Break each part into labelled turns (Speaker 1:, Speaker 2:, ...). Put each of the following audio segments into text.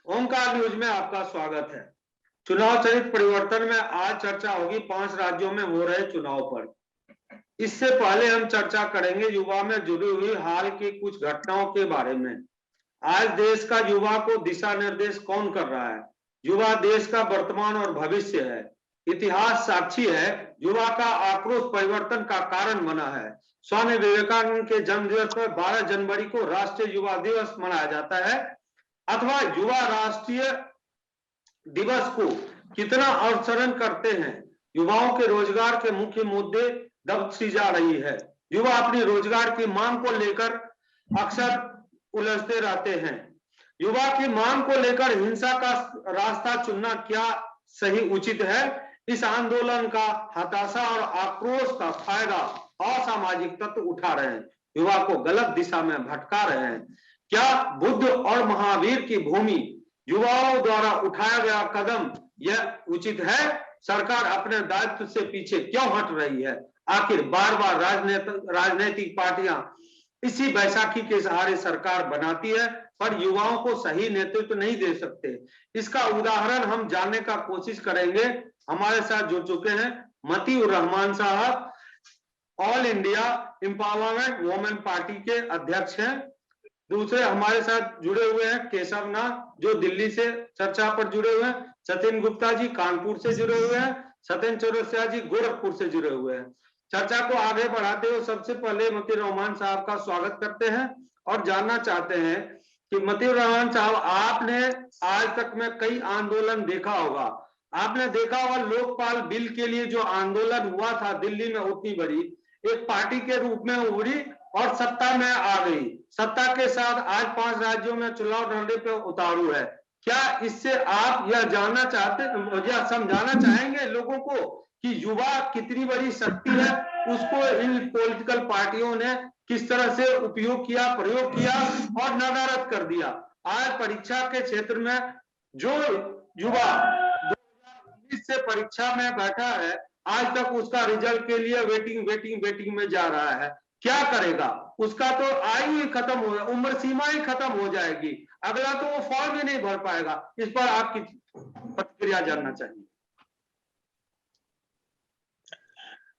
Speaker 1: Omkar news में आपका स्वागत है। चुनाव चरित परिवर्तन में आज चर्चा होगी 5 राज्यों में हो रहे चुनाव पर। इससे पहले हम चर्चा करेंगे युवा में जुड़ी हुई हाल की कुछ घटनाओं के बारे में। आज देश का युवा को दिशा निर्देश कौन कर रहा है? युवा देश का वर्तमान और भविष्य है। इतिहास साक्षी है, युवा का आक्रोश परिवर्तन का कारण बना है। स्वामी विवेकानंद के जन्म दिवस पर 12 जनवरी को राष्ट्रीय युवा दिवस मनाया जाता है अथवा युवा राष्ट्रीय दिवस को कितना अनुसरण करते हैं। युवाओं के रोजगार के मुख्य मुद्दे दबती जा रही है। युवा अपनी रोजगार की मांग को लेकर अक्सर उलझते रहते हैं। युवा की मांग को लेकर हिंसा का रास्ता चुनना क्या सही उचित है? इस आंदोलन का हताशा और आक्रोश का फायदा असामाजिक तत्व उठा रहे हैं, युवा को गलत दिशा में भटका रहे हैं। क्या बुद्ध और महावीर की भूमि युवाओं द्वारा उठाया गया कदम यह उचित है? सरकार अपने दायित्व से पीछे क्यों हट रही है? आखिर बार बार राजनीतिक पार्टियां इसी बैसाखी के सहारे सरकार बनाती है पर युवाओं को सही नेतृत्व नहीं दे सकते। इसका उदाहरण हम जानने का कोशिश करेंगे। हमारे साथ जुड़ चुके हैं मतीउर रहमान साहब, all India empowerment women party के अध्यक्ष हैं। दूसरे हमारे साथ जुड़े हुए हैं केशव नाथ जो दिल्ली से चर्चा पर जुड़े हुए हैं, सचिन गुप्ता जी कानपुर से जुड़े हुए हैं, सत्येंद्र चौरसिया जी गोरखपुर से जुड़े हुए हैं। चर्चा को आगे बढ़ाते हुए सबसे पहले मतीउर रहमान साहब का स्वागत करते हैं और जानना चाहते हैं कि मतीउर रहमान साहब, आपने आज तक में कई आंदोलन देखा होगा। आपने देखा होगा लोकपाल बिल के लिए जो आंदोलन हुआ था दिल्ली में, उतनी बड़ी एक पार्टी के रूप में उभरी और सत्ता में आ गई। सत्ता के साथ आज 5 राज्यों में चुनाव लड़ने पे उतारू है। क्या इससे आप यह जानना चाहते या समझाना चाहेंगे लोगों को कि युवा कितनी बड़ी शक्ति है, उसको इन पॉलिटिकल पार्टियों ने किस तरह से उपयोग किया, प्रयोग किया और नदारद कर दिया। आज परीक्षा के क्षेत्र में जो युवा 2019 से परीक्षा में बैठा है, आज तक उसका रिजल्ट के लिए वेटिंग में जा रहा है। क्या करेगा? उसका तो आयु ही खत्म हो, उम्र सीमा ही खत्म हो जाएगी। अगला तो वो फॉर्म ही नहीं भर पाएगा। इस पर आपकी प्रतिक्रिया जानना चाहिए।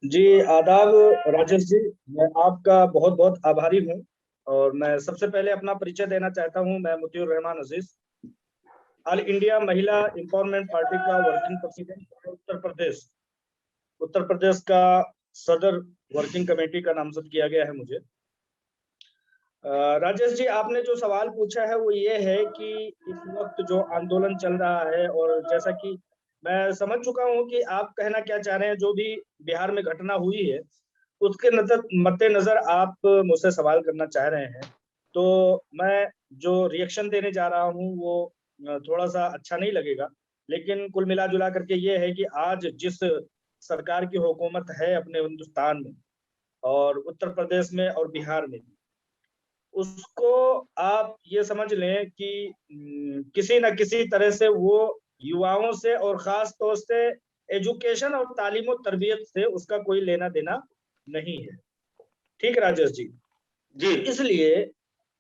Speaker 2: जी आदाब राजेश जी, मैं आपका बहुत बहुत आभारी हूँ और मैं सबसे पहले अपना परिचय देना चाहता हूँ। मैं मतीउर रहमान अजीज, all India Mahila empowerment party का वर्किंग प्रेसिडेंट, उत्तर प्रदेश का सदर वर्किंग कमेटी का नामजद किया गया है मुझे। राजेश जी, आपने जो सवाल पूछा है वो ये है कि इस वक्त जो आंदोलन चल रहा है, और जैसा कि मैं समझ चुका हूं कि आप कहना क्या चाह रहे हैं, जो भी बिहार में घटना हुई है उसके मद्देनजर आप मुझसे सवाल करना चाह रहे हैं। तो मैं जो रिएक्शन देने जा रहा हूं वो थोड़ा सा अच्छा नहीं लगेगा, लेकिन कुल मिला जुला करके ये है कि आज जिस सरकार की हुकूमत है अपने हिंदुस्तान में और उत्तर प्रदेश में और बिहार में, उसको आप ये समझ लें कि किसी न किसी तरह से वो युवाओं से और खास तौर से एजुकेशन और तालीम और तरबियत से उसका कोई लेना देना नहीं है। ठीक राजेश जी?
Speaker 1: जी,
Speaker 2: इसलिए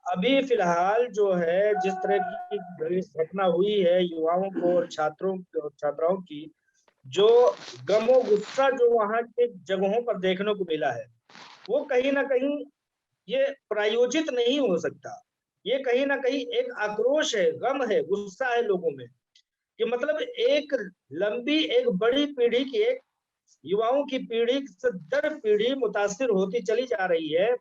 Speaker 2: अभी फिलहाल जो है जिस तरह की घटना हुई है युवाओं को और छात्राओं की, जो गमो गुस्सा जो वहां के जगहों पर देखने को मिला है, वो कहीं ना कहीं ये प्रायोजित नहीं हो सकता। ये कहीं ना कहीं एक आक्रोश है, गम है, गुस्सा है लोगों में कि मतलब एक लंबी एक बड़ी पीढ़ी की, एक युवाओं की पीढ़ी से दर पीढ़ी मुतासिर होती चली जा रही है,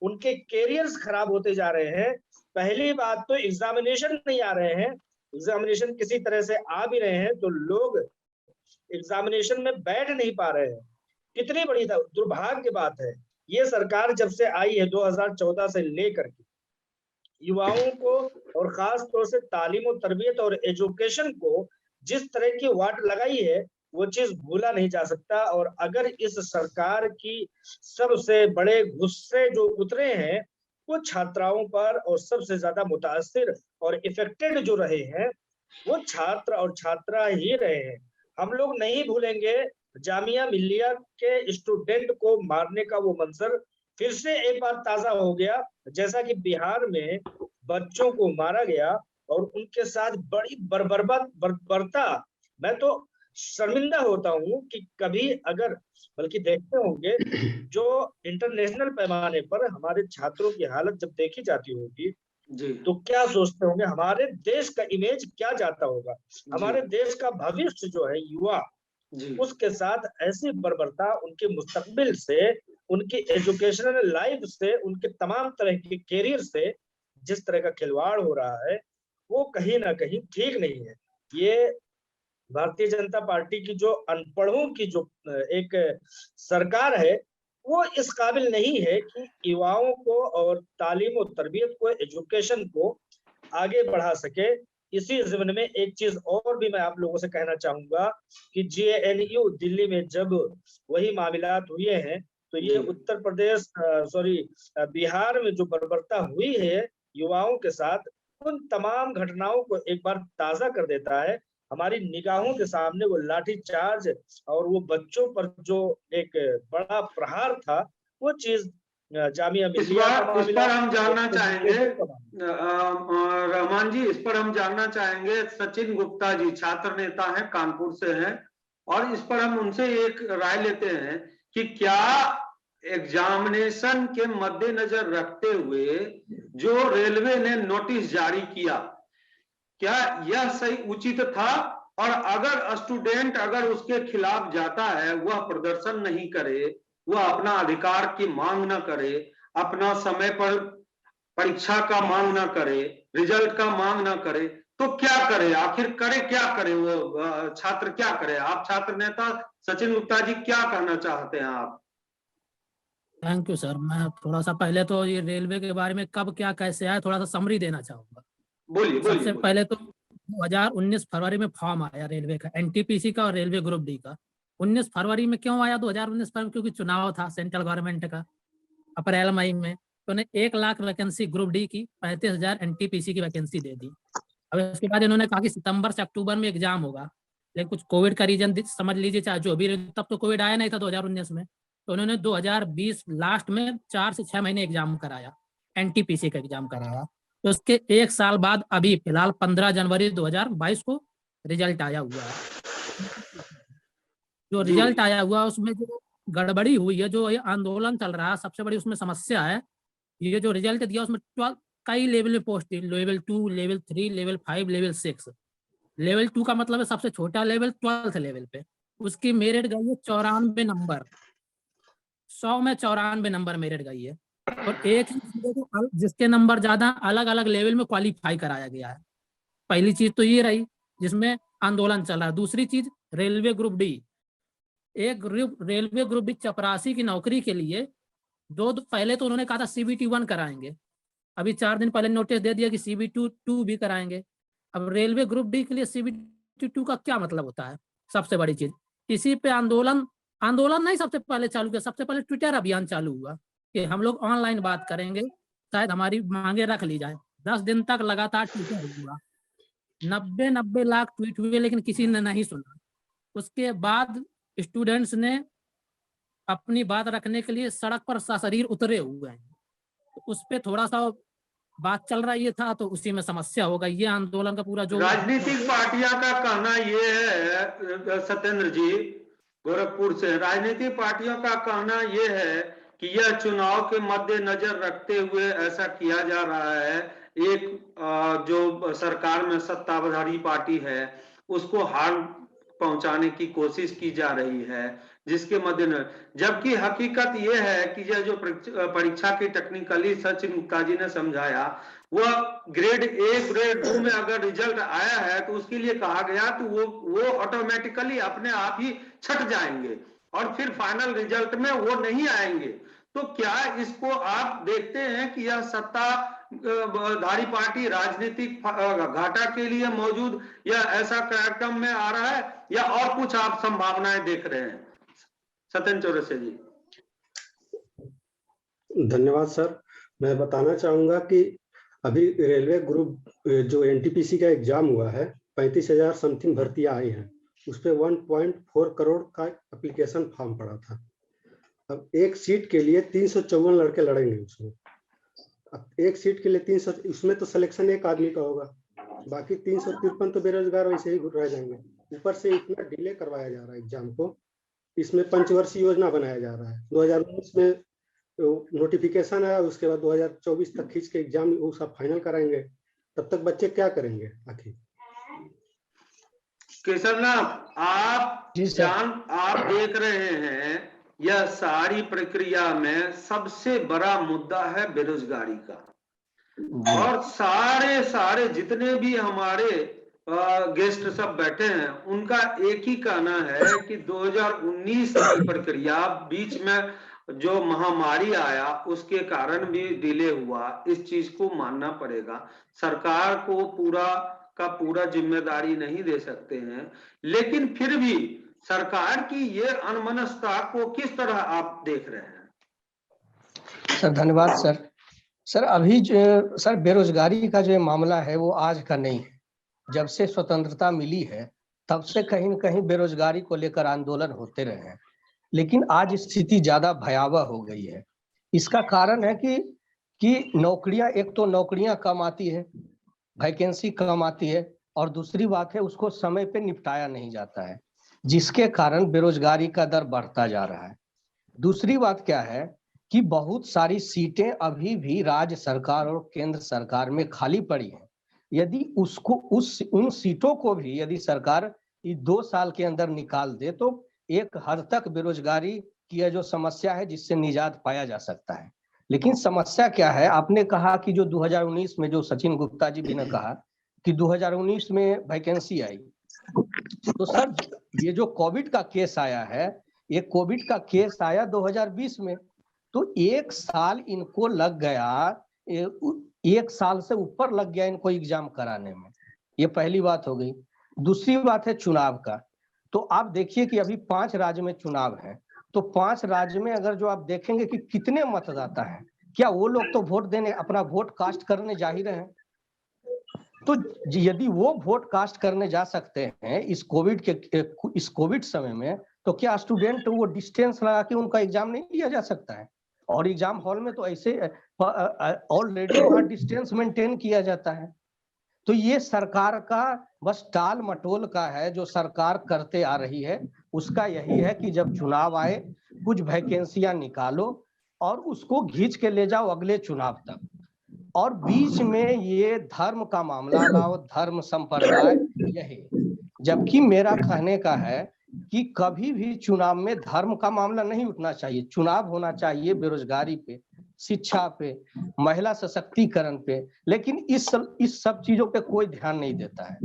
Speaker 2: उनके कैरियर्स खराब होते जा रहे हैं। पहली बात तो एग्जामिनेशन नहीं आ रहे हैं, एग्जामिनेशन किसी तरह से आ भी रहे हैं तो लोग एग्जामिनेशन में बैठ नहीं पा रहे हैं। कितनी बड़ी दुर्भाग्य की बात है। ये सरकार जब से आई है 2014 से लेकर के युवाओं को और खास तौर से तालीम और तरबियत और एजुकेशन को जिस तरह की वाट लगाई है वो चीज भूला नहीं जा सकता। और अगर इस सरकार की सबसे बड़े गुस्से जो उतरे हैं वो छात्राओं पर, और सबसे ज्यादा मुतासिर और इफेक्टेड जो रहे हैं वो छात्र और छात्रा ही रहे हैं। हम लोग नहीं भूलेंगे जामिया मिल्लिया के स्टूडेंट को मारने का वो मंजर फिर से एक बार ताजा हो गया। जैसा कि बिहार में बच्चों को मारा गया और उनके साथ बड़ी बर्बरता, मैं तो शर्मिंदा होता हूँ कि कभी अगर, बल्कि देखते होंगे जो इंटरनेशनल पैमाने पर हमारे छात्रों की हालत जब देखी जाती होगी
Speaker 1: जी
Speaker 2: तो क्या सोचते होंगे, हमारे देश का इमेज क्या जाता होगा,
Speaker 1: जी
Speaker 2: हमारे देश का भविष्य जो है युवा,
Speaker 1: जी
Speaker 2: उसके साथ ऐसी बर्बरता, उनके मुस्तकबिल से, उनकी एजुकेशनल लाइफ से, उनके तमाम तरह के कैरियर से जिस तरह का खिलवाड़ हो रहा है, वो कहीं ना कहीं ठीक नहीं है। ये भारतीय जनता पार्टी की जो अनपढ़ों की जो एक सरकार है, वो इस काबिल नहीं है कि युवाओं को और तालीम और तरबियत को, एजुकेशन को आगे बढ़ा सके। इसी ज़िम्न में एक चीज और भी मैं आप लोगों से कहना चाहूंगा कि जेएनयू दिल्ली में जब वही मामलात हुए हैं, तो ये
Speaker 1: जी
Speaker 2: उत्तर प्रदेश सॉरी बिहार में जो बर्बरता हुई है युवाओं के साथ, उन तमाम घटनाओं को एक बार ताजा कर देता है। हमारी निगाहों के सामने वो लाठी चार्ज और वो बच्चों पर जो एक बड़ा प्रहार था, वो चीज जामिया मिल्लिया का
Speaker 1: इस
Speaker 2: मामला
Speaker 1: पर हम
Speaker 2: और
Speaker 1: जानना चाहेंगे,
Speaker 2: एजुकेशन का मामला।
Speaker 1: रहमान जी, इस पर हम जानना चाहेंगे, सचिन गुप्ता जी छात्र नेता हैं, कानपुर से हैं, और इस पर हम उनसे एक राय लेते हैं कि क्या एग्जामिनेशन के मद्देनजर रखते हुए जो रेलवे ने नोटिस जारी किया, क्या यह सही उचित था? और अगर स्टूडेंट अगर उसके खिलाफ जाता है, वह प्रदर्शन नहीं करे, वह अपना अधिकार की मांग न करे, अपना समय पर परीक्षा का मांग ना करे, रिजल्ट का मांग ना करे, तो क्या करे? आखिर करे क्या करे वो छात्र, क्या करे? आप छात्र नेता सचिन गुप्ता जी क्या कहना चाहते हैं आप?
Speaker 3: Thank you sir. मैं थोड़ा सा पहले तो ये रेलवे के बारे में कब क्या कैसे आया थोड़ा सा समरी देना चाहूंगा।
Speaker 1: बोलिए बोलिए
Speaker 3: सबसे
Speaker 1: बोलिए।
Speaker 3: पहले तो 2019 फरवरी में फॉर्म आया रेलवे का, एनटीपीसी का और रेलवे ग्रुप डी का। 19 फरवरी में क्यों आया 2019 फरवरी? क्योंकि चुनाव था सेंट्रल गवर्नमेंट का अप्रैल मई में, तो उन्हें 1 लाख वैकेंसी ग्रुप डी की, 35,000 एनटीपीसी की वैकेंसी दे दी। अब इसके बाद इन्होंने कहा कि सितंबर से अक्टूबर में एग्जाम होगा, लेकिन कुछ कोविड का रीजन समझ लीजिए, चाहे जो भी, तब तो कोविड आया नहीं था 2019 में, तो उन्होंने 2020 लास्ट में 4 से 6 महीने एग्जाम कराया, एनटीपीसी का एग्जाम कराया। तो उसके 1 साल बाद अभी फिलहाल 15 जनवरी 2022 को रिजल्ट आया हुआ है। जो
Speaker 1: जी
Speaker 3: रिजल्ट आया हुआ उसमें जो गड़बड़ी हुई है, जो ये आंदोलन चल रहा है, सबसे बड़ी उसमें समस्या है, ये जो रिजल्ट दिया उसमें 12 कई लेवल में पोस्ट थी, level 2, level 3, level 5, level 6। Level 2 का मतलब है सबसे छोटा लेवल, 12th लेवल पे। उसकी मेरिट गई है 94 नंबर, 100 में 94 नंबर मेरिट गई है। और एक ही बंदे को जिसके नंबर ज्यादा अलग अलग लेवल में क्वालिफाई कराया गया है। पहली चीज तो ये रही जिसमें आंदोलन चला है। दूसरी चीज रेलवे ग्रुप डी, एक रेलवे ग्रुप डी चपरासी की नौकरी के लिए पहले तो उन्होंने कहा था CBT 1 कराएंगे, अभी 4 दिन पहले नोटिस दे दिया कि CBT 2 भी कराएंगे। अब रेलवे ग्रुप डी के लिए CBT 2 का क्या मतलब होता है? सबसे बड़ी चीज इसी पे आंदोलन नहीं सबसे पहले चालू किया, सबसे पहले ट्विटर अभियान चालू हुआ कि हम लोग ऑनलाइन बात करेंगे, शायद हमारी मांगे रख ली जाए। 10 दिन तक लगातार ट्विटर हुआ, 90 लाख ट्वीट हुए, लेकिन किसी ने नहीं सुना। उसके बाद स्टूडेंट्स ने अपनी बात रखने के लिए सड़क पर सशरीर उतरे हुए हैं, तो उस पर थोड़ा सा बात चल रहा ये था, तो उसी में समस्या होगा। ये आंदोलन का पूरा जो
Speaker 1: राजनीतिक पार्टियां का कहना ये है, सत्येंद्र जी गोरखपुर से, राजनीतिक पार्टियों का कहना ये है कि यह चुनाव के मद्देनजर रखते हुए ऐसा किया जा रहा है। एक जो सरकार में सत्ताधारी पार्टी है उसको हार पहुंचाने की कोशिश की जा रही है, जिसके मद्देनजर, जबकि हकीकत यह है कि यह जो परीक्षा की टेक्निकली सचिन गुप्ता जी ने समझाया, वह ग्रेड 1 ग्रेड 2 में अगर रिजल्ट आया है तो उसके लिए कहा गया तो वो ऑटोमेटिकली अपने आप ही छट जाएंगे और फिर फाइनल रिजल्ट में वो नहीं आएंगे। तो क्या इसको आप देखते हैं कि यह सत्ताधारी पार्टी राजनीतिक घाटा के लिए मौजूद या ऐसा कार्यक्रम में आ रहा है, या और कुछ आप संभावनाएं देख रहे हैं? सत्येंद्र चौरसिया जी।
Speaker 4: धन्यवाद सर। मैं बताना चाहूंगा कि अभी रेलवे ग्रुप जो एनटीपीसी का एग्जाम हुआ है, 35,000 समथिंग भर्तियां आई हैं, उस पर 1.4 करोड़ का एप्लीकेशन फॉर्म पड़ा था। अब एक सीट के लिए 354 लड़के लड़ेंगे उसमें। अब एक सीट के लिए 300, उसमें तो सिलेक्शन एक आदमी का होगा, बाकी 353 तो बेरोजगार वैसे ही रह जाएंगे। ऊपर से इतना डिले करवाया जा रहा है एग्जाम को। इसमें पंचवर्षीय योजना बनाया जा रहा है। 2019 में नोटिफिकेशन आया, उसके बाद 2024 तक खींच के एग्जाम वो सब फाइनल कराएंगे। तब तक बच्चे क्या करेंगे आखिर?
Speaker 1: केशवनाथ, आप देख रहे हैं, यह सारी प्रक्रिया में सबसे बड़ा मुद्दा है बेरोजगारी का। और सारे जितने भी हमारे गेस्ट सब बैठे हैं, उनका एक ही कहना है कि 2019 की प्रक्रिया, बीच में जो महामारी आया उसके कारण भी डिले हुआ, इस चीज को मानना पड़ेगा। सरकार को पूरा जिम्मेदारी नहीं दे सकते हैं, लेकिन फिर भी सरकार की ये अनमनस्कता को किस तरह आप देख रहे हैं?
Speaker 5: सर धन्यवाद सर। सर अभी जो सर बेरोजगारी का जो मामला है वो आज का नहीं है। जब से स्वतंत्रता मिली है तब से कहीं न कहीं बेरोजगारी को लेकर आंदोलन होते रहे हैं, लेकिन आज स्थिति ज्यादा भयावह हो गई है। इसका कारण है कि नौकरियां, एक तो नौकरियां कम आती है, वैकेंसी कम आती है, और दूसरी बात है उसको समय पे निपटाया नहीं जाता है, जिसके कारण बेरोजगारी का दर बढ़ता जा रहा है। दूसरी बात क्या है कि बहुत सारी सीटें अभी भी राज्य सरकार और केंद्र सरकार में खाली पड़ी हैं। यदि उसको उन सीटों को भी यदि सरकार 2 साल के अंदर निकाल दे तो एक हद तक बेरोजगारी की जो समस्या है जिससे निजात पाया जा सकता है। लेकिन समस्या क्या है, आपने कहा कि जो 2019 में, जो सचिन गुप्ता जी भी ने कहा कि 2019 में वैकेंसी आई, तो सर ये जो कोविड का केस आया है, ये कोविड का केस आया 2020 में, तो 1 साल इनको लग गया, 1 साल से ऊपर लग गया इनको एग्जाम कराने में। ये पहली बात हो गई। दूसरी बात है चुनाव का। तो आप देखिए कि अभी 5 राज्य में चुनाव है, तो 5 राज्य में अगर जो आप देखेंगे कि कितने मतदाता हैं, क्या वो लोग तो वोट देने, अपना वोट कास्ट करने जा ही रहे हैं। तो यदि वो वोट कास्ट करने जा सकते हैं इस कोविड समय में, तो क्या स्टूडेंट वो डिस्टेंस लगा के उनका एग्जाम नहीं लिया जा सकता है? और एग्जाम हॉल में तो ऐसे ऑलरेडी वहां डिस्टेंस मेंटेन किया जाता है। तो ये सरकार का बस टाल मटोल का है, जो सरकार करते आ रही है। उसका यही है कि जब चुनाव आए कुछ वैकेंसियां निकालो और उसको खींच के ले जाओ अगले चुनाव तक, और बीच में ये धर्म का मामला लाओ, धर्म संप्रदाय, यही। जबकि मेरा कहने का है कि कभी भी चुनाव में धर्म का मामला नहीं उठना चाहिए। चुनाव होना चाहिए बेरोजगारी पे, शिक्षा पे, महिला सशक्तिकरण पे, लेकिन इस सब चीजों पे कोई ध्यान नहीं देता है।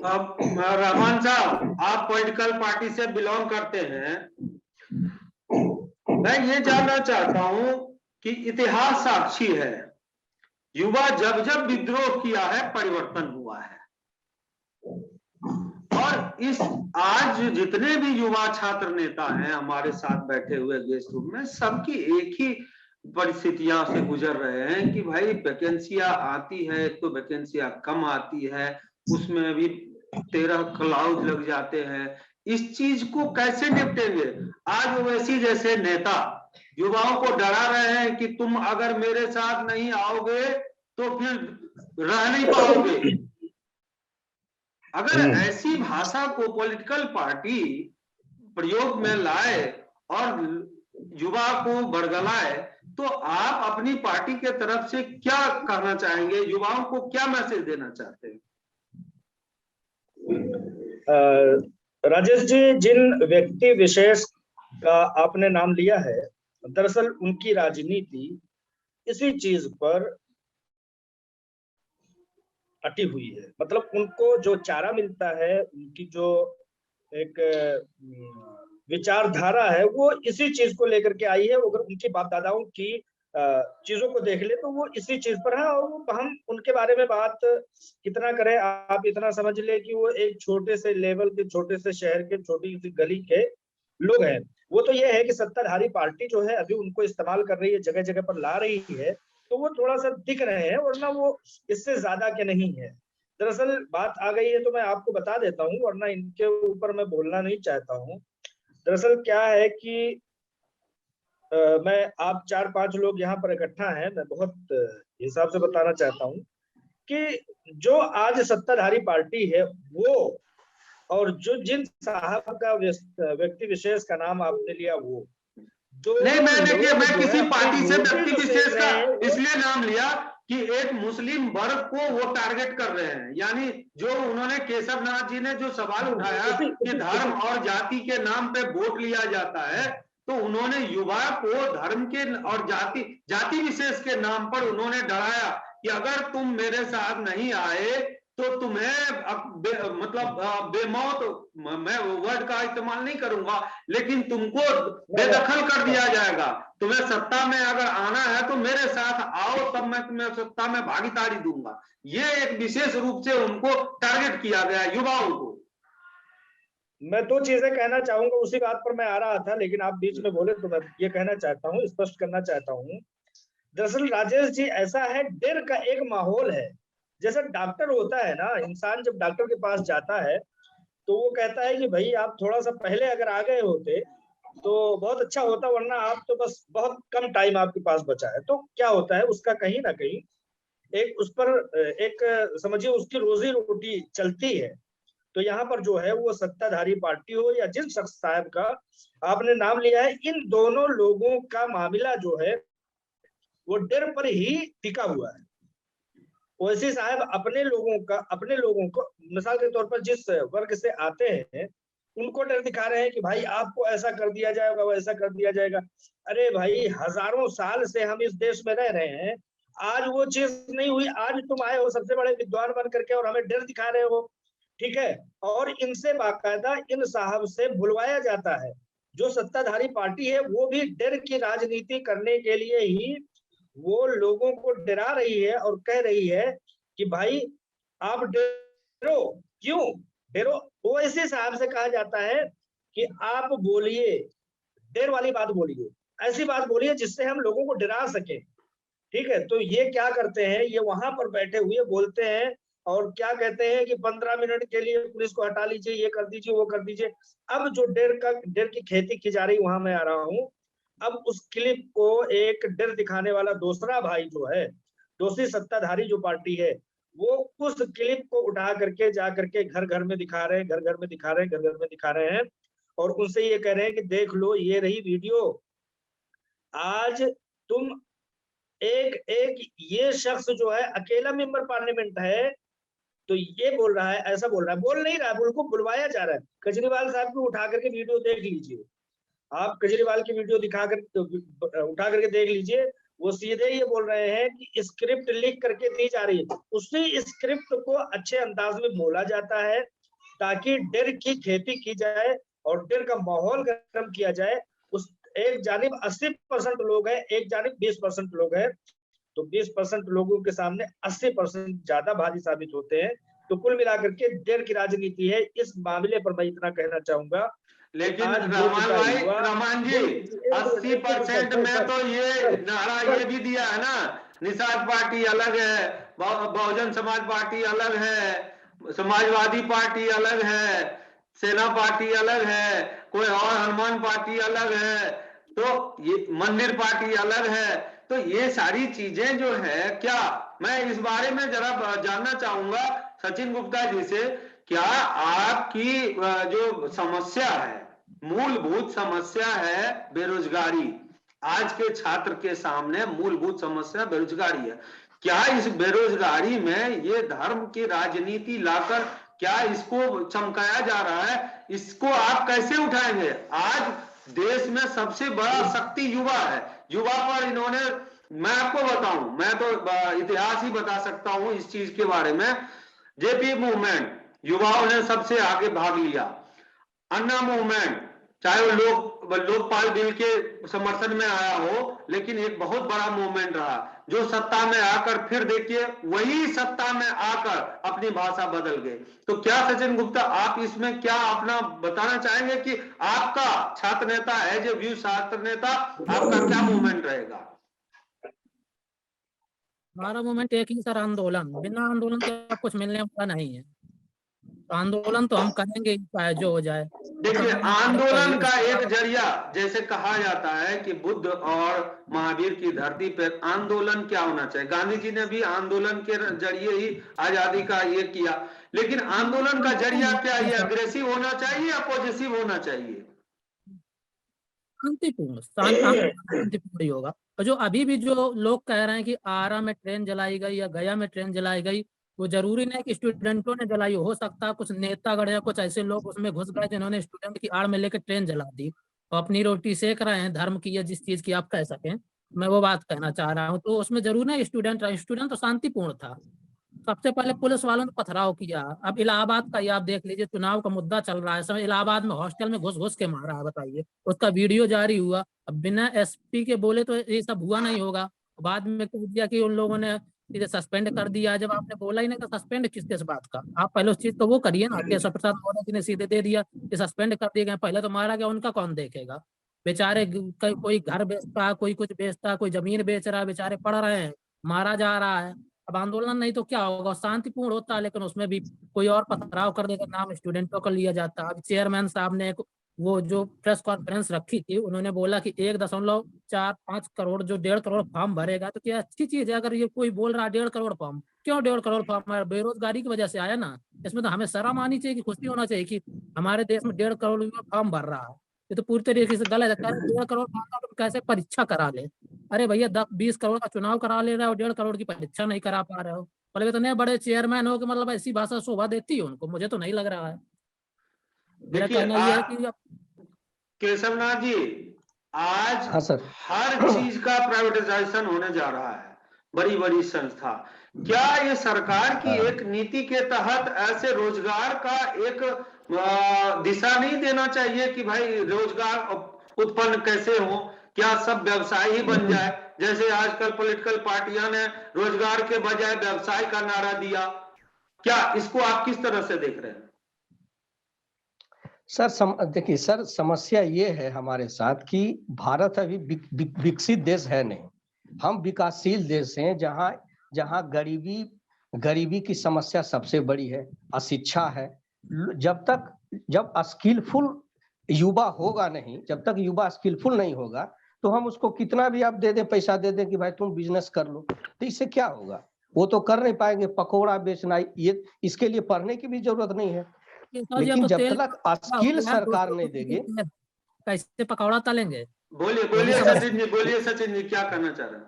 Speaker 1: अब रहमान साहब, आप पॉलिटिकल पार्टी से बिलोंग करते हैं, मैं ये जानना चाहता हूं कि इतिहास साक्षी है, युवा जब जब विद्रोह किया है परिवर्तन हुआ है। और इस आज जितने भी युवा छात्र नेता हैं हमारे साथ बैठे हुए गेस्ट रूम में, सबकी एक ही परिस्थितियां से गुजर रहे हैं कि भाई वैकेंसियां आती है तो वैकेंसियां कम आती है, उसमें भी 13 क्लाउज लग जाते हैं। इस चीज को कैसे निपटेंगे? आज ओवैसी जैसे नेता युवाओं को डरा रहे हैं कि तुम अगर मेरे साथ नहीं आओगे तो फिर रह नहीं पाओगे। अगर ऐसी भाषा को पॉलिटिकल पार्टी प्रयोग में लाए और युवा को बरगलाए, तो आप अपनी पार्टी के तरफ से क्या कहना चाहेंगे? युवाओं को क्या मैसेज देना चाहते हैं?
Speaker 2: राजेश जी, जिन व्यक्ति विशेष का आपने नाम लिया है, दरअसल उनकी राजनीति इसी चीज पर अटी हुई है। मतलब उनको जो चारा मिलता है, उनकी जो एक विचारधारा है, वो इसी चीज को लेकर के आई है। अगर उनकी बाप दादाओं की चीजों को देख ले तो वो इसी चीज पर है। और हम उनके बारे में बात कितना करें, आप इतना समझ ले कि वो एक छोटे से लेवल के, छोटे से शहर के, छोटी सी गली के लोग हैं। वो तो ये है कि सत्ताधारी पार्टी जो है अभी उनको इस्तेमाल कर रही है, जगह जगह पर ला रही है, तो वो थोड़ा सा दिख रहे हैं, वरना वो इससे ज्यादा के नहीं है। दरअसल बात आ गई है तो मैं आपको बता देता हूँ, वरना इनके ऊपर मैं बोलना नहीं चाहता हूँ। दरअसल क्या है कि मैं, आप 4-5 लोग यहाँ पर इकट्ठा हैं, मैं बहुत हिसाब से बताना चाहता हूँ कि जो आज सत्ताधारी पार्टी है वो, और जो जिन साहब का व्यक्ति विशेष का नाम आपने लिया, वो
Speaker 1: नहीं, मैं देखिए, मैं किसी पार्टी से व्यक्ति
Speaker 2: जो
Speaker 1: विशेष
Speaker 2: सेक
Speaker 1: का
Speaker 2: रहे हैं,
Speaker 1: इसलिए नाम लिया कि एक मुस्लिम वर्ग को वो टारगेट कर रहे हैं। यानी जो उन्होंने केशवनाथ जी ने जो सवाल उठाया कि धर्म और जाति के नाम पे वोट लिया जाता है, तो उन्होंने युवा को धर्म के और जाति विशेष के नाम पर उन्होंने डराया कि अगर तुम मेरे साथ नहीं आए तो तुम्हें मतलब बेमौत, मैं वर्ड का इस्तेमाल नहीं करूंगा, लेकिन तुमको बेदखल कर दिया जाएगा। तुम्हें सत्ता में अगर आना है तो मेरे साथ आओ, तब मैं तुम्हें सत्ता में भागीदारी दूंगा। ये एक विशेष रूप से उनको टारगेट किया गया, युवाओं को।
Speaker 2: मैं दो चीजें कहना चाहूंगा, उसी बात पर मैं आ रहा था, लेकिन आप बीच में बोले तो मैं ये कहना चाहता हूँ, स्पष्ट करना चाहता हूँ। दरअसल राजेश जी, ऐसा है, डर का एक माहौल है। जैसे डॉक्टर होता है ना, इंसान जब डॉक्टर के पास जाता है तो वो कहता है कि भाई आप थोड़ा सा पहले अगर आ गए होते तो बहुत अच्छा होता, वरना आप तो बस बहुत कम टाइम आपके पास बचा है। तो क्या होता है, उसका कहीं ना कहीं एक उस पर एक समझिए उसकी रोजी रोटी चलती है। तो यहाँ पर जो है वो सत्ताधारी पार्टी हो या जिस शख्स साहब का आपने नाम लिया है, इन दोनों लोगों का मामला जो है वो डर पर ही टिका हुआ है। ओवैसी साहब अपने लोगों को मिसाल के तौर पर जिस वर्ग से आते हैं उनको डर दिखा रहे हैं कि भाई आपको ऐसा कर दिया जाएगा, वैसा कर दिया जाएगा। अरे भाई, हजारों साल से हम इस देश में रह रहे हैं, आज वो चीज नहीं हुई, आज तुम आए हो सबसे बड़े विद्वान बन करके और हमें डर दिखा रहे हो, ठीक है। और इनसे बाकायदा इन साहब से बुलवाया जाता है। जो सत्ताधारी पार्टी है वो भी डर की राजनीति करने के लिए ही वो लोगों को डरा रही है और कह रही है कि भाई आप डरो क्यों, डरो। वो इसी साहब से कहा जाता है कि आप बोलिए, डर वाली बात बोलिए, ऐसी बात बोलिए जिससे हम लोगों को डरा सके, ठीक है। तो ये क्या करते हैं, ये वहां पर बैठे हुए बोलते हैं और क्या कहते हैं कि 15 मिनट के लिए पुलिस को हटा लीजिए, ये कर दीजिए, वो कर दीजिए। अब जो डर की खेती की जा रही, वहां मैं आ रहा हूँ। अब उस क्लिप को एक डर दिखाने वाला दूसरा भाई जो है, दूसरी सत्ताधारी जो पार्टी है, वो उस क्लिप को उठा करके जा करके घर घर में दिखा रहे हैं, घर घर में दिखा रहे हैं, घर घर में दिखा रहे हैं, और उनसे ये कह रहे हैं कि देख लो, ये रही वीडियो। आज तुम एक एक ये शख्स जो है अकेला मेंबर पार्लियामेंट है, तो ये बोल रहा है, ऐसा बोल रहा है, बोल नहीं रहा है, उनको बुलवाया जा रहा है। केजरीवाल साहब को उठा करके वीडियो देख लीजिए, आप केजरीवाल की वीडियो दिखा कर उठा करके देख लीजिए। वो सीधे ये बोल रहे हैं कि स्क्रिप्ट लिख करके दी जा रही है, उसी स्क्रिप्ट को अच्छे अंदाज में बोला जाता है ताकि डर की खेती की जाए और डर का माहौल गर्म किया जाए। उस एक जानिब 80% लोग हैं, एक जानिब 20% लोग हैं, तो 20% लोगों के सामने 80% ज्यादा भारी साबित होते हैं। तो कुल मिलाकर के डर की राजनीति है। इस मामले पर मैं इतना कहना चाहूंगा।
Speaker 1: लेकिन रहमान जी, 80% में तो ये नारा ये भी दिया है ना, निषाद पार्टी अलग है, बहुजन समाज पार्टी अलग है, समाजवादी पार्टी अलग है, सेना पार्टी अलग है, कोई और हनुमान पार्टी अलग है, तो ये मंदिर पार्टी अलग है। तो ये सारी चीजें जो है, क्या मैं इस बारे में जरा जानना चाहूंगा सचिन गुप्ता जी से, क्या आपकी जो समस्या है, मूलभूत समस्या है बेरोजगारी, आज के छात्र के सामने मूलभूत समस्या बेरोजगारी है, क्या इस बेरोजगारी में ये धर्म की राजनीति लाकर क्या इसको चमकाया जा रहा है, इसको आप कैसे उठाएंगे? आज देश में सबसे बड़ा शक्ति युवा है, युवा पर इन्होंने, मैं आपको बताऊं, मैं तो इतिहास ही बता सकता हूं इस चीज के बारे में। जेपी मूवमेंट, युवाओं ने सबसे आगे भाग लिया। अन्ना मूवमेंट, चाहे वो लोकपाल बिल के समर्थन में आया हो, लेकिन एक बहुत बड़ा मूवमेंट रहा, जो सत्ता में आकर फिर देखिए वही सत्ता में आकर अपनी भाषा बदल गए। तो क्या सचिन गुप्ता आप इसमें क्या अपना बताना चाहेंगे कि आपका छात्र नेता है, जो व्यू छात्र नेता, आपका क्या मूवमेंट रहेगा?
Speaker 3: हमारा मूवमेंट एक ही सर, आंदोलन। बिना आंदोलन के कुछ मिलने वाला नहीं है। आंदोलन तो हम करेंगे, चाहे जो हो जाए।
Speaker 1: देखिए, आंदोलन का एक जरिया, जैसे कहा जाता है कि बुद्ध और महावीर की धरती पर आंदोलन क्या होना चाहिए, गांधी जी ने भी आंदोलन के जरिए ही आजादी का ये किया, लेकिन आंदोलन का जरिया क्या ये अग्रेसिव होना चाहिए या पॉजिटिव होना चाहिए?
Speaker 3: शांतिपूर्ण ही होगा। और जो अभी भी जो लोग कह रहे हैं कि आरा में ट्रेन जलाई गई या गया में ट्रेन जलाई गई, वो जरूरी नहीं कि स्टूडेंटों ने जलाई हो सकता है कुछ नेतागण या कुछ ऐसे लोग उसमें घुस गए जिन्होंने स्टूडेंट की आड़ में लेकर ट्रेन जला दी और अपनी रोटी सेक रहे हैं, धर्म की या जिस चीज की आप कह सकें। मैं वो बात कहना चाह रहा हूँ। तो उसमें जरूर नहीं स्टूडेंट तो शांतिपूर्ण था। सबसे पहले पुलिस वालों ने पथराव किया। अब इलाहाबाद का ही आप देख लीजिए, चुनाव का मुद्दा चल रहा है समय, इलाहाबाद में हॉस्टल में घुस घुस के मारा है, बताइए। उसका वीडियो जारी हुआ। अब बिना एसपी के बोले तो ये सब हुआ नहीं होगा। बाद में कह दिया कि उन लोगों ने सीधे सस्पेंड कर दिया। जब आपने बोला ही नहीं तो सस्पेंड किस बात का? आप पहले उस चीज को वो करिए ना। केशव प्रसाद मौर्य जी ने सीधे दे दिया कि सस्पेंड कर दिए गए, पहले तो मारा गया, उनका कौन देखेगा? बेचारे कोई घर बेचता है, कोई कुछ बेचता है, कोई जमीन बेच रहा है, बेचारे पढ़ रहे हैं, मारा जा रहा है। अब आंदोलन नहीं तो क्या होगा, शांतिपूर्ण होता है, लेकिन उसमें भी कोई और पथराव कर देगा, नाम स्टूडेंटों का लिया जाता है। अब चेयरमैन साहब ने वो जो प्रेस कॉन्फ्रेंस रखी थी, उन्होंने बोला कि 1.45 करोड़ जो 1.5 करोड़ फॉर्म भरेगा, तो क्या अच्छी चीज है। अगर ये कोई बोल रहा है 1.5 करोड़ फॉर्म, क्यों 1.5 करोड़ फॉर्म आया? बेरोजगारी की वजह से आया ना। इसमें तो हमें शर्म आनी चाहिए कि खुशी होना चाहिए कि हमारे देश में 1.5 करोड़ फॉर्म भर रहा है। ये तो पूरी तरीके से गलत है। 1.5 करोड़ फॉर्म का तुम कैसे परीक्षा करा ले? अरे भैया 10-20 करोड़ का चुनाव करा ले रहे हो, 1.5 करोड़ की परीक्षा नहीं करा पा रहे हो। मतलब इतने बड़े चेयरमैन हो कि मतलब ऐसी भाषा शोभा देती है उनको? मुझे तो नहीं लग रहा है। मेरा
Speaker 1: देखिए,
Speaker 3: कहना यह है कि
Speaker 1: केशवनाथ जी, आज
Speaker 5: हाँ सर।
Speaker 1: हर चीज का प्राइवेटाइजेशन होने जा रहा है, बड़ी बड़ी संस्था। क्या ये सरकार की एक नीति के तहत ऐसे रोजगार का एक दिशा नहीं देना चाहिए कि भाई रोजगार उत्पन्न कैसे हो? क्या सब व्यवसाय ही बन जाए? जैसे आजकल पॉलिटिकल पार्टियां ने रोजगार के बजाय व्यवसाय का नारा दिया। क्या इसको आप किस तरह से देख रहे हैं?
Speaker 5: सर देखिए सर, समस्या ये है हमारे साथ कि भारत अभी विकसित देश है नहीं, हम विकासशील देश हैं जहां गरीबी की समस्या सबसे बड़ी है, अशिक्षा है। जब स्किलफुल युवा होगा नहीं, जब तक युवा स्किलफुल नहीं होगा, तो हम उसको कितना भी आप दे दें, पैसा दे दें कि भाई तुम बिजनेस कर लो, तो इससे क्या होगा? वो तो कर नहीं पाएंगे। पकौड़ा बेचना, ये इसके लिए पढ़ने की भी जरूरत नहीं है। लेकिन जब तक स्किल सरकार नहीं देगी,
Speaker 3: कैसे पकौड़ा तलेंगे?
Speaker 1: बोलिए सचिन जी, बोलिए सचिन जी, क्या करना चाह रहे हैं?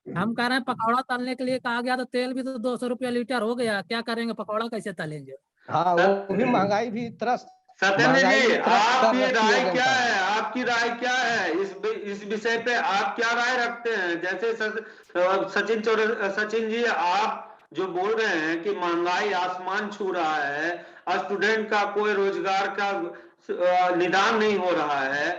Speaker 3: हम कह रहे हैं पकौड़ा तलने के लिए कहा गया, तो तेल भी तो 200 रुपया लीटर हो गया, क्या करेंगे? पकौड़ा कैसे तलेंगे?
Speaker 5: हाँ, वो भी महंगाई भी त्रस्त।
Speaker 1: सत्येंद्र जी, आपकी राय क्या है? आपकी राय क्या है इस विषय पे? आप क्या राय रखते हैं? जैसे सचिन जी, आप जो बोल रहे हैं कि महंगाई आसमान छू रहा है, स्टूडेंट का कोई रोजगार का निदान नहीं हो रहा है,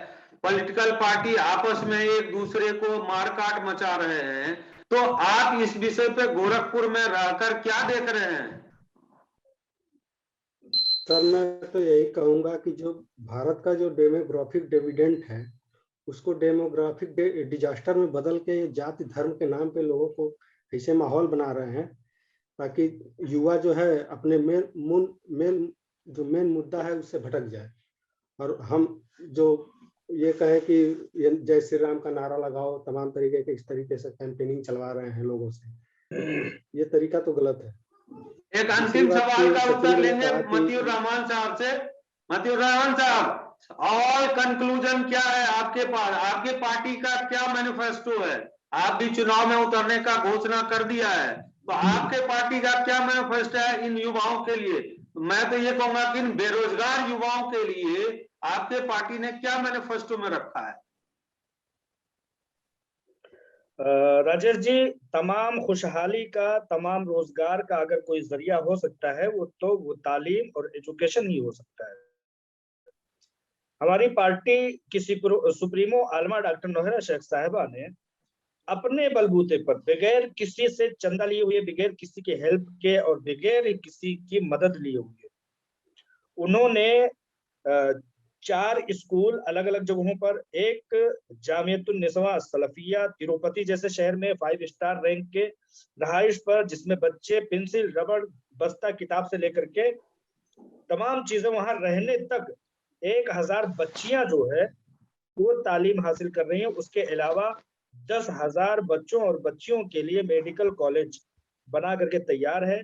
Speaker 1: पॉलिटिकल पार्टी आपस में एक दूसरे को मारकाट मचा रहे हैं, तो आप इस विषय पे गोरखपुर में रहकर क्या देख रहे हैं?
Speaker 4: सर, मैं तो यही कहूंगा कि जो भारत का जो डेमोग्राफिक डिविडेंड है, उसको डेमोग्राफिक डिजास्टर में बदल के जाति धर्म के नाम पे लोगों को ऐसे माहौल बना रहे हैं ताकि युवा जो है अपने मेन मुद्दा है उससे भटक जाए। और हम जो ये कहें कि जय श्री राम का नारा लगाओ, तमाम तरीके के इस तरीके से कैंपेनिंग चलवा रहे हैं लोगों से, ये तरीका तो गलत है।
Speaker 1: एक अंतिम सवाल का उत्तर लेंगे मतियुर रहमान साहब से। मतियुर रहमान साहब, और कंक्लूजन क्या है आपके पास? आपके पार्टी का क्या मैनिफेस्टो है? आप भी चुनाव में उतरने का घोषणा कर दिया है, तो आपके पार्टी का क्या मैनिफेस्टो है इन युवाओं के लिए? मैं तो ये कहूंगा कि इन बेरोजगार युवाओं के लिए आपके पार्टी ने क्या मैनिफेस्टो में रखा है?
Speaker 2: राजेश जी, तमाम खुशहाली का, तमाम रोजगार का अगर कोई जरिया हो सकता है वो तालीम और एजुकेशन ही हो सकता है। हमारी पार्टी की सुप्रीमो आलमा डॉक्टर नौहरा शेख साहिबा ने अपने बलबूते पर, बगैर किसी से चंदा लिए हुए, बगैर किसी के हेल्प के और बगैर किसी की मदद लिए हुए, उन्होंने 4 स्कूल अलग अलग जगहों पर, एक जामियतुन निस्वा सलफिया तिरुपति जैसे शहर में 5 स्टार रैंक के रहाइश पर, जिसमें बच्चे पेंसिल, रबड़, बस्ता किताब से लेकर के तमाम चीजें, वहां रहने तक 1000 बच्चियां जो है वो तालीम हासिल कर रही हैं। उसके अलावा 10,000 बच्चों और बच्चियों के लिए मेडिकल कॉलेज बना करके तैयार है,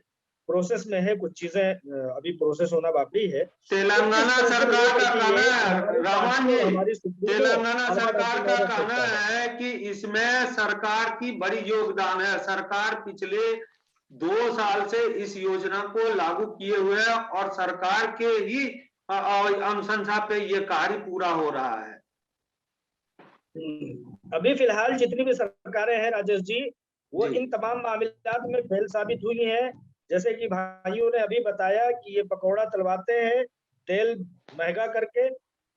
Speaker 2: प्रोसेस में है, कुछ चीजें अभी प्रोसेस होना बाकी है।
Speaker 1: तेलंगाना सरकार का कहना है, रामान जी,
Speaker 2: हमारी
Speaker 1: तेलंगाना सरकार का कहना है कि इसमें सरकार की बड़ी योगदान है। सरकार पिछले 2 साल से इस योजना को लागू किए हुए है और सरकार के ही अनुशंसा पे ये कार्य पूरा हो रहा है।
Speaker 2: अभी फिलहाल जितनी भी सरकारें हैं राजेश जी, वो इन तमाम मामलात में फेल साबित हुई हैं। जैसे कि भाइयों ने अभी बताया कि ये पकौड़ा तलवाते हैं तेल महंगा करके,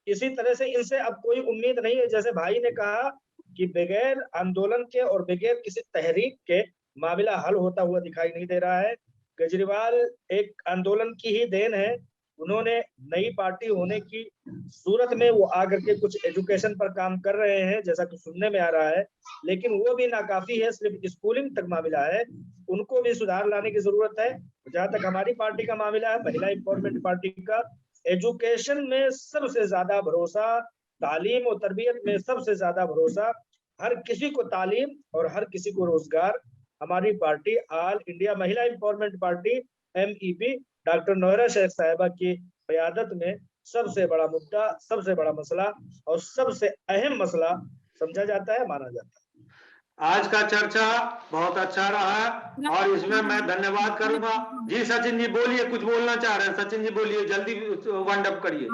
Speaker 2: इसी तरह से इनसे अब कोई उम्मीद नहीं है। जैसे भाई ने कहा कि बगैर आंदोलन के और बगैर किसी तहरीक के मामला हल होता हुआ दिखाई नहीं दे रहा है। केजरीवाल एक आंदोलन की ही देन है। उन्होंने नई पार्टी होने की सूरत में वो आकर के कुछ एजुकेशन पर काम कर रहे हैं, जैसा कि सुनने में आ रहा है, लेकिन वो भी नाकाफी है, सिर्फ स्कूलिंग तक मामला है। उनको भी सुधार लाने की जरूरत है। जहां तक हमारी पार्टी का मामला है, महिला एम्पावरमेंट पार्टी का, एजुकेशन में सबसे ज्यादा भरोसा, तालीम और तरबियत में सबसे ज्यादा भरोसा, हर किसी को तालीम और हर किसी को रोजगार। हमारी party all India Mahila empowerment party MEP doctor Nowhera Shaikh Sahiba की क़यादत में सबसे बड़ा मुद्दा, सबसे बड़ा मसला और सबसे अहम मसला समझा जाता है, माना जाता है।
Speaker 1: आज का चर्चा बहुत अच्छा रहा और इसमें मैं धन्यवाद करूंगा। जी सचिन जी बोलिए, कुछ बोलना चाह रहे हैं। सचिन जी बोलिए, जल्दी वाइंड अप करिए।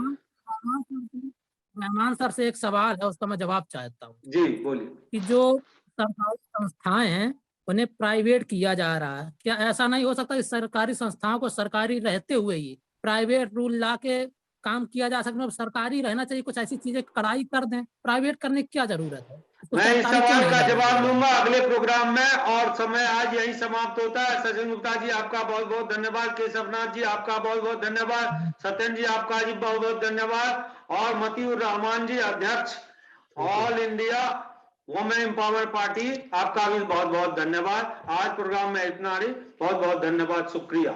Speaker 3: रहमान सर से एक सवाल है, उसका मैं जवाब चाहता हूँ।
Speaker 1: जी बोलिए।
Speaker 3: कि जो सरकारी संस्थाएं हैं उन्हें प्राइवेट किया जा रहा है, क्या ऐसा नहीं हो सकता कि सरकारी संस्थाओं को सरकारी रहते हुए ही प्राइवेट रूल ला के काम किया जा सकता है? सरकारी रहना चाहिए, कुछ ऐसी चीजें कड़ाई कर दें, प्राइवेट करने की क्या जरूरत है?
Speaker 1: मैं इस सवाल का जवाब दूंगा अगले प्रोग्राम में, और समय आज यही समाप्त होता है। सचिन गुप्ता जी आपका बहुत बहुत धन्यवाद, केशवनाथ जी आपका बहुत बहुत धन्यवाद, सत्यन जी आपका जी बहुत बहुत धन्यवाद, और मतीउर रहमान जी अध्यक्ष all India women empower party, आपका भी बहुत बहुत धन्यवाद। आज प्रोग्राम में इतना ही, बहुत बहुत धन्यवाद, शुक्रिया।